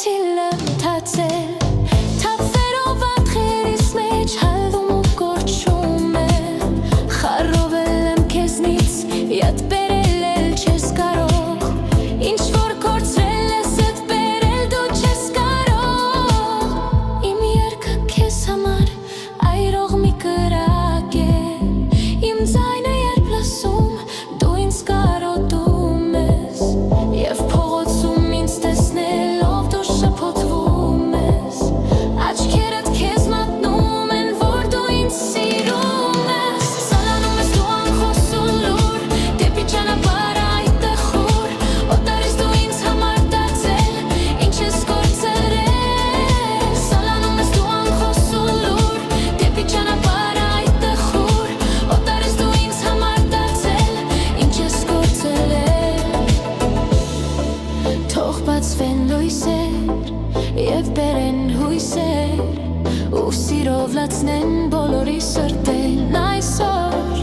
Աթիլը թացել թափվերով ատխերիս մեջ հալվում ու կորչում է խառովել եմ քեզնից յատ բերել էլ չես կարող ինչ որ կորցրել ես էդ բերել դու չես կարող իմ երգը քեզ համար այրող մի կրակ է իմ ձայնը երբ լսում դու ինձ կարոտում ես և փողոցում ինձ տեսնելով դու շփոթվում ես աչքերդ քեզ մատնում են որ դու ինձ սիրում ես սալանում ես դու անխոս ու լուր դեպի ճանապարհը այդտեղ խուր օտարից դու ինձ համար դարձել ինչ ես կորցրել սալանում ես դու անխոս ու լուր դեպի ճանապարհը այդտեղ խուր օտարից դու ինձ համար դարձել ինչ ես կորցրել թող բացվեն լույսեր և բերեն հույսեր ու սիրով լացնեն բոլորի սրտերն այսօր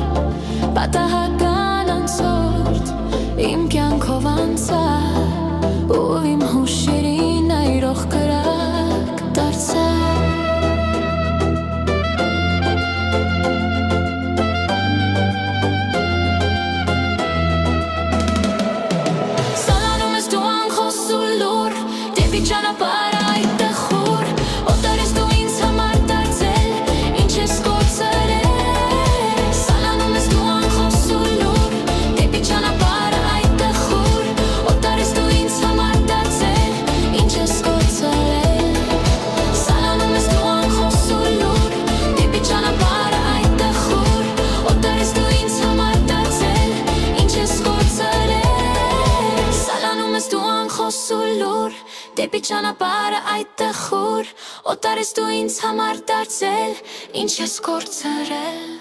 պատահական անցորդ իմ կյանքով անցա ու իմ հուշերին այրող կրակ դարձա Սալանում ես դու անխոս ու լուր դեպի ճանապարհը այդտեղ խուր օտարից դու ինձ համար դարձել ինչ ես կորցրել Սալանում ես դու անխոս ու լուր դեպի ճանապարհը այդտեղ խուր օտարից դու ինձ համար դարձել ինչ ես կորցրել Սալանում ես դու անխոս ու լուր դեպի ճանապարհը այդտեղ խուր օտարից դու ինձ համար դարձել ինչ ես կորցրել Սալանում ես դու անխոս ու լուր դեպի ճանապարհը այդտեղ խուր օտարից դու ինձ համար դարձել ինչ ես կորցրել